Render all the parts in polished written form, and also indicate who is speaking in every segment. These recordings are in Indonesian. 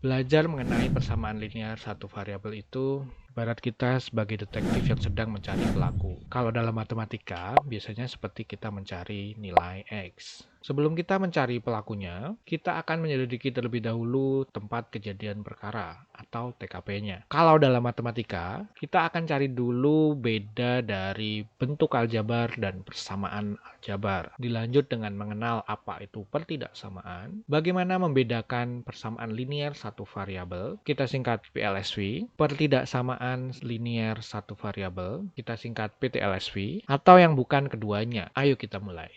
Speaker 1: Belajar mengenai persamaan linear satu variabel itu ibarat kita sebagai detektif yang sedang mencari pelaku. Kalau dalam matematika, biasanya seperti kita mencari nilai X. Sebelum kita mencari pelakunya, kita akan menyelidiki terlebih dahulu tempat kejadian perkara atau TKP-nya. Kalau dalam matematika, kita akan cari dulu beda dari bentuk aljabar dan persamaan aljabar. Dilanjut dengan mengenal apa itu pertidaksamaan, bagaimana membedakan persamaan linear satu variabel, kita singkat PLSV, pertidaksamaan linear satu variabel, kita singkat PTLSV, atau yang bukan keduanya. Ayo kita mulai.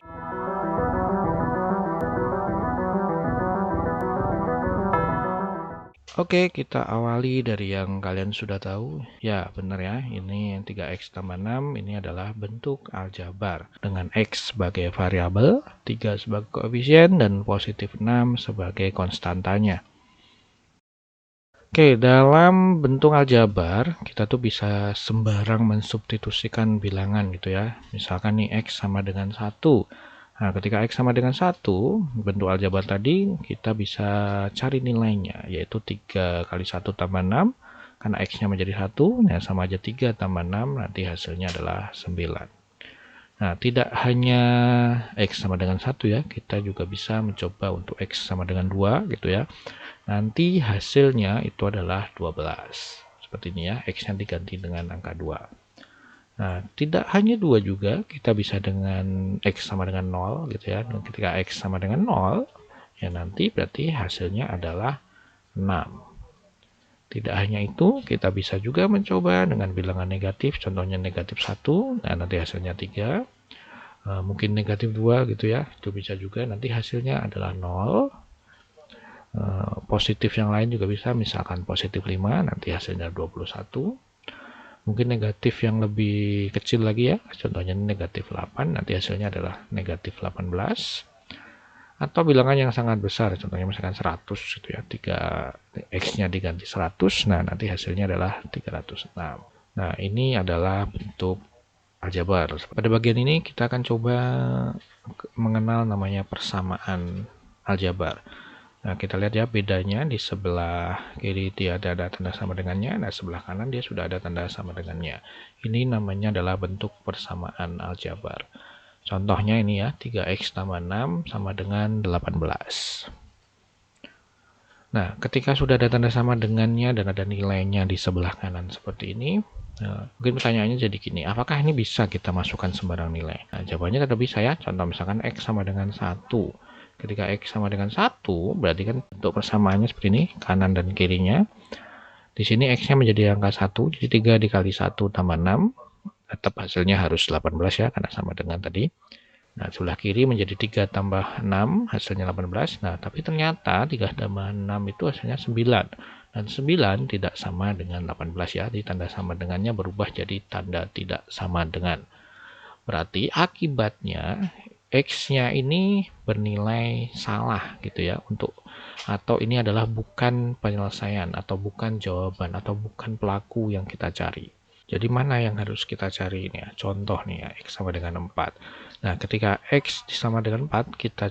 Speaker 1: Oke, kita awali dari yang kalian sudah tahu. Ya, benar ya. Ini yang 3x tambah 6, ini adalah bentuk aljabar. Dengan x sebagai variabel, 3 sebagai koefisien, dan positif 6 sebagai konstantanya. Oke, dalam bentuk aljabar, kita tuh bisa sembarang mensubstitusikan bilangan gitu ya. Misalkan nih x sama dengan 1. Nah, ketika X sama dengan 1, bentuk aljabar tadi kita bisa cari nilainya, yaitu 3 kali 1 tambah 6, karena X-nya menjadi 1, nah sama aja 3 tambah 6, nanti hasilnya adalah 9. Nah, tidak hanya X sama dengan 1 ya, kita juga bisa mencoba untuk X sama dengan 2 gitu ya. Nanti hasilnya itu adalah 12. Seperti ini ya, X-nya diganti dengan angka 2. Nah, tidak hanya 2 juga, kita bisa dengan X sama dengan 0 gitu ya. Dan ketika X sama dengan 0, ya nanti berarti hasilnya adalah 6. Tidak hanya itu, kita bisa juga mencoba dengan bilangan negatif, contohnya negatif 1, nah nanti hasilnya 3. Mungkin negatif 2 gitu ya, itu bisa juga, nanti hasilnya adalah 0. Positif yang lain juga bisa, misalkan positif 5, nanti hasilnya 21. Mungkin negatif yang lebih kecil lagi ya, contohnya negatif 8, nanti hasilnya adalah negatif 18. Atau bilangan yang sangat besar, contohnya misalkan 100 gitu ya, 3x-nya diganti 100, nah nanti hasilnya adalah 306. Nah, ini adalah bentuk aljabar. Pada bagian ini kita akan coba mengenal namanya persamaan aljabar. Nah, kita lihat ya bedanya, di sebelah kiri dia ada tanda sama dengannya, nah sebelah kanan dia sudah ada tanda sama dengannya. Ini namanya adalah bentuk persamaan aljabar. Contohnya ini ya, 3x tambah 6 sama dengan 18. Nah, ketika sudah ada tanda sama dengannya dan ada nilainya di sebelah kanan seperti ini, mungkin pertanyaannya jadi gini, apakah ini bisa kita masukkan sembarang nilai? Nah, jawabannya tetap bisa ya, contoh misalkan x sama dengan 1. Ketika X sama dengan 1, berarti kan bentuk persamaannya seperti ini, kanan dan kirinya. Di sini X-nya menjadi angka 1, jadi 3 dikali 1 tambah 6. Tetap hasilnya harus 18 ya, karena sama dengan tadi. Nah, sebelah kiri menjadi 3 tambah 6, hasilnya 18. Nah, tapi ternyata 3 tambah 6 itu hasilnya 9. Dan 9 tidak sama dengan 18 ya, jadi tanda sama dengannya berubah jadi tanda tidak sama dengan. Berarti akibatnya X-nya ini bernilai salah gitu ya, atau ini adalah bukan penyelesaian atau bukan jawaban atau bukan pelaku yang kita cari. Jadi mana yang harus kita cari ini ya? Contoh nih ya, X sama dengan 4. Nah, ketika X sama dengan 4, kita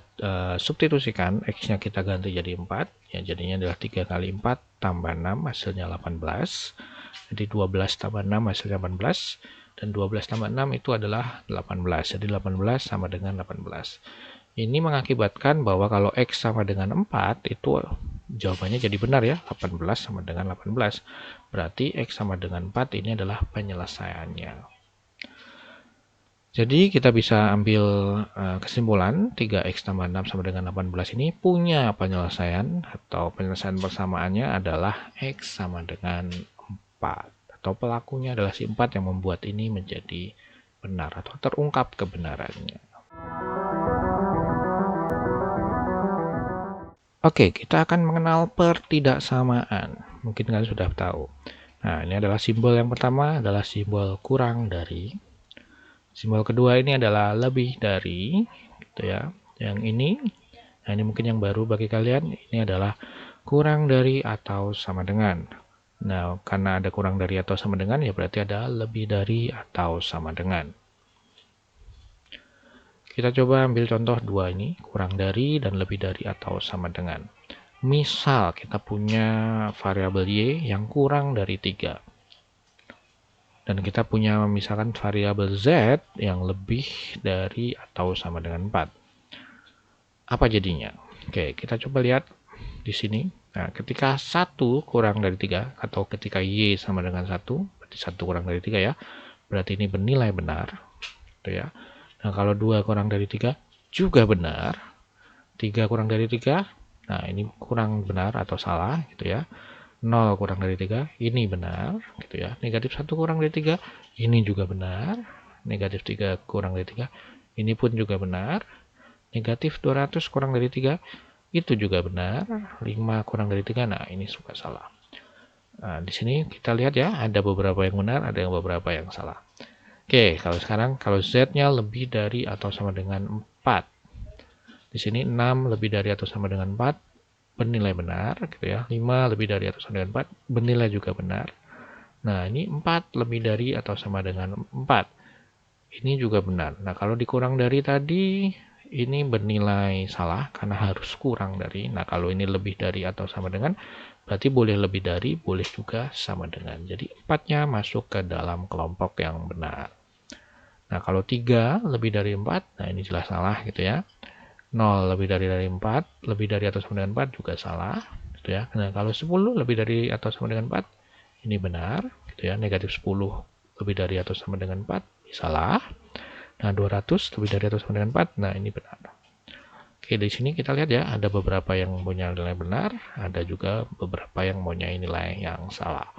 Speaker 1: substitusikan, X-nya kita ganti jadi 4. Ya, jadinya adalah 3 kali 4 tambah 6, hasilnya 18. Jadi 12 tambah 6 hasilnya 18. Dan 12 tambah 6 itu adalah 18. Jadi 18 sama dengan 18. Ini mengakibatkan bahwa kalau X sama dengan 4, itu jawabannya jadi benar ya, 18 sama dengan 18. Berarti X sama dengan 4 ini adalah penyelesaiannya. Jadi kita bisa ambil kesimpulan 3x tambah 6 sama dengan 18 ini punya penyelesaian, atau penyelesaian persamaannya adalah X sama dengan 4. Atau pelakunya adalah si 4 yang membuat ini menjadi benar atau terungkap kebenarannya. Oke, kita akan mengenal pertidaksamaan. Mungkin kalian sudah tahu. Nah, ini adalah simbol yang pertama adalah simbol kurang dari. Simbol kedua ini adalah lebih dari, gitu ya. Yang ini, nah ini mungkin yang baru bagi kalian, ini adalah kurang dari atau sama dengan. Nah, karena ada kurang dari atau sama dengan, ya berarti ada lebih dari atau sama dengan. Kita coba ambil contoh dua ini, kurang dari dan lebih dari atau sama dengan. Misal kita punya variabel Y yang kurang dari 3. Dan kita punya misalkan variabel Z yang lebih dari atau sama dengan 4. Apa jadinya? Oke, kita coba lihat di sini. Nah, ketika 1 kurang dari 3 atau ketika Y sama dengan 1, berarti 1 kurang dari 3 ya, berarti ini bernilai benar. Gitu ya. Nah, kalau 2 kurang dari 3 juga benar. 3 kurang dari 3, nah ini kurang benar atau salah gitu ya. 0 kurang dari 3, ini benar gitu ya. Negatif 1 kurang dari 3, ini juga benar. Negatif 3 kurang dari 3, ini pun juga benar. Negatif 200 kurang dari 3, itu juga benar. 5 kurang dari 3, nah ini suka salah. Nah, di sini kita lihat ya, ada beberapa yang benar, ada yang beberapa yang salah. Oke, kalau sekarang kalau Z-nya lebih dari atau sama dengan 4. Di sini 6 lebih dari atau sama dengan 4 bernilai benar gitu ya. 5 lebih dari atau sama dengan 4 bernilai juga benar. Nah, ini 4 lebih dari atau sama dengan 4. Ini juga benar. Nah, kalau dikurang dari tadi ini bernilai salah karena harus kurang dari. Nah, kalau ini lebih dari atau sama dengan berarti boleh lebih dari, boleh juga sama dengan. Jadi 4-nya masuk ke dalam kelompok yang benar. Nah, kalau 3 lebih dari 4, nah ini jelas salah gitu ya. 0 lebih dari 4, lebih dari atau sama dengan 4 juga salah gitu ya. Nah, kalau 10 lebih dari atau sama dengan 4 ini benar gitu ya. Negatif 10 lebih dari atau sama dengan 4 ini salah. Nah, 200 lebih dari atau sama dengan 4, nah ini benar. Oke, di sini kita lihat ya, ada beberapa yang punya nilai benar, ada juga beberapa yang punya nilai yang salah.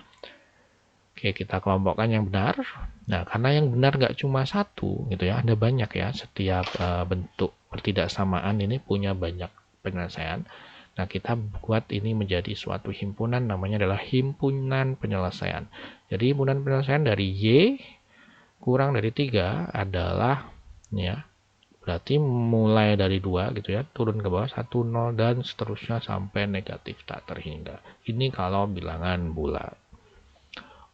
Speaker 1: Oke, kita kelompokkan yang benar. Nah, karena yang benar nggak cuma satu gitu ya, ada banyak ya. Setiap bentuk pertidaksamaan ini punya banyak penyelesaian. Nah, kita buat ini menjadi suatu himpunan, namanya adalah himpunan penyelesaian. Jadi, himpunan penyelesaian dari Y kurang dari 3 adalah ya, berarti mulai dari 2 gitu ya, turun ke bawah 1, 0, dan seterusnya sampai negatif tak terhingga. Ini kalau bilangan bulat.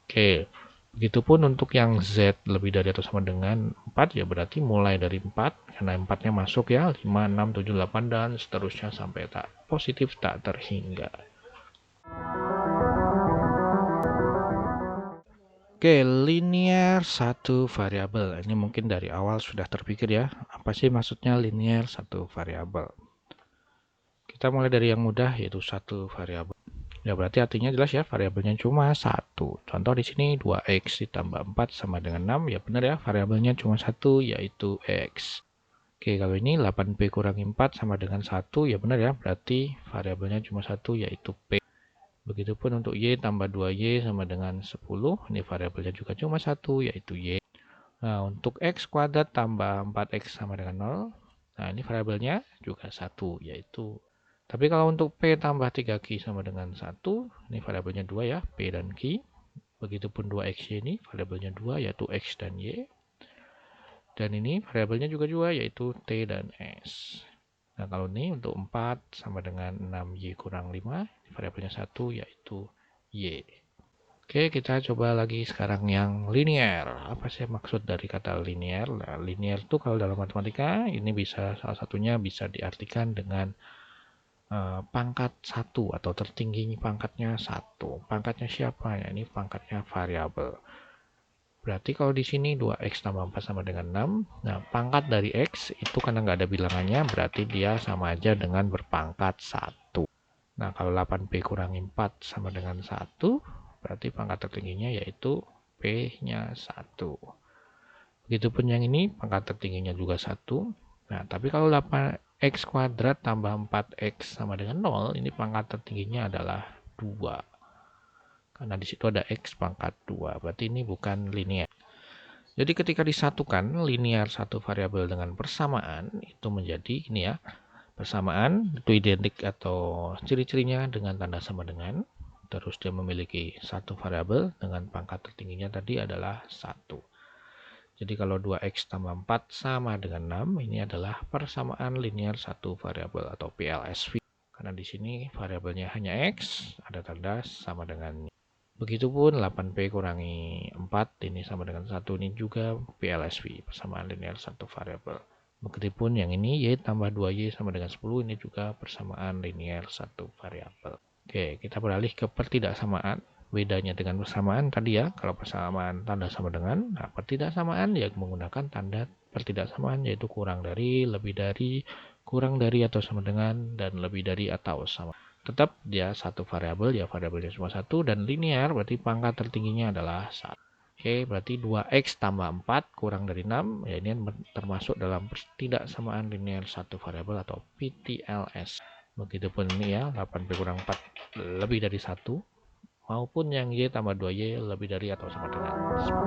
Speaker 1: Oke, begitupun untuk yang Z lebih dari atau sama dengan 4, ya berarti mulai dari 4, karena 4-nya masuk ya, 5, 6, 7, 8, dan seterusnya sampai tak positif tak terhingga. Oke, linear satu variabel. Ini mungkin dari awal sudah terpikir ya, apa sih maksudnya linear satu variabel? Kita mulai dari yang mudah, yaitu satu variabel. Ya berarti artinya jelas ya, variabelnya cuma satu. Contoh di sini 2x ditambah 4 sama dengan 6. Ya benar ya, variabelnya cuma satu, yaitu x. Oke, kalau ini 8p kurangi 4 sama dengan 1. Ya benar ya, berarti variabelnya cuma satu, yaitu p. Begitupun untuk y tambah 2y sama dengan 10. Ini variabelnya juga cuma satu, yaitu y. Nah, untuk x kuadrat tambah 4x sama dengan 0. Nah, ini variabelnya juga satu, yaitu. Tapi kalau untuk P tambah 3Q sama dengan 1, ini variabelnya 2 ya, P dan Q. Begitupun 2XY ini variabelnya 2, yaitu X dan Y. Dan ini variabelnya juga 2, yaitu T dan S. Nah, kalau ini untuk 4 sama dengan 6Y kurang 5, variabelnya 1, yaitu Y. Oke, kita coba lagi sekarang yang linear. Apa sih maksud dari kata linear? Nah, linear itu kalau dalam matematika, ini bisa salah satunya bisa diartikan dengan pangkat 1 atau tertinggi pangkatnya 1. Pangkatnya siapa ya? Ini pangkatnya variabel. Berarti kalau di sini 2x tambah 4 sama dengan 6. Nah, pangkat dari x itu karena nggak ada bilangannya, berarti dia sama aja dengan berpangkat 1. Nah, kalau 8p kurangi 4 sama dengan 1, berarti pangkat tertingginya yaitu p-nya 1. Begitupun yang ini, pangkat tertingginya juga 1. Nah, tapi kalau 8x kuadrat tambah 4x sama dengan 0, ini pangkat tertingginya adalah 2. Karena di situ ada x pangkat 2, berarti ini bukan linear. Jadi ketika disatukan linear satu variabel dengan persamaan, itu menjadi ini ya, persamaan itu identik atau ciri-cirinya dengan tanda sama dengan, terus dia memiliki satu variabel dengan pangkat tertingginya tadi adalah 1. Jadi kalau 2x tambah 4 sama dengan 6, ini adalah persamaan linear satu variabel atau PLSV. Karena di sini variabelnya hanya x, ada tanda sama dengan. Begitupun 8p kurangi 4, ini sama dengan 1, ini juga PLSV, persamaan linear satu variabel. Begitupun yang ini Y tambah 2Y sama dengan 10, ini juga persamaan linear satu variabel. Oke, kita beralih ke pertidaksamaan. Bedanya dengan persamaan tadi ya, kalau persamaan tanda sama dengan, nah pertidaksamaan ya menggunakan tanda pertidaksamaan, yaitu kurang dari, lebih dari, kurang dari atau sama dengan, dan lebih dari atau sama. Tetap dia satu variabel, ya variabelnya cuma satu, dan linear berarti pangkat tertingginya adalah 1. Oke, berarti 2x tambah 4 kurang dari 6, ya ini termasuk dalam pertidaksamaan linear satu variabel atau PTLS. Begitupun ini ya, 8p kurang 4 lebih dari 1, maupun yang Y tambah 2Y lebih dari atau sama dengan 10.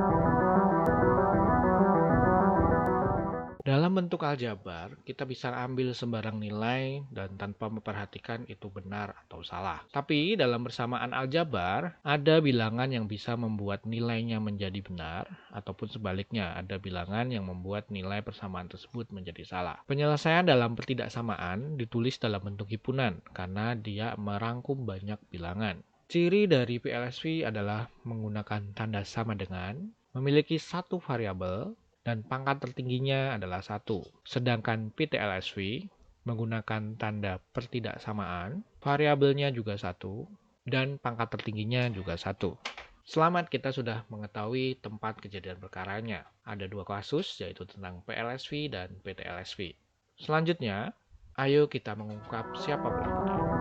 Speaker 1: Dalam bentuk aljabar, kita bisa ambil sembarang nilai dan tanpa memperhatikan itu benar atau salah. Tapi dalam bersamaan aljabar, ada bilangan yang bisa membuat nilainya menjadi benar, ataupun sebaliknya, ada bilangan yang membuat nilai persamaan tersebut menjadi salah. Penyelesaian dalam pertidaksamaan ditulis dalam bentuk hipunan, karena dia merangkum banyak bilangan. Ciri dari PLSV adalah menggunakan tanda sama dengan, memiliki satu variabel, dan pangkat tertingginya adalah 1. Sedangkan PTLSV menggunakan tanda pertidaksamaan, variabelnya juga 1, dan pangkat tertingginya juga 1. Selamat, kita sudah mengetahui tempat kejadian perkaranya. Ada dua kasus, yaitu tentang PLSV dan PTLSV. Selanjutnya, ayo kita mengungkap siapa pelakunya.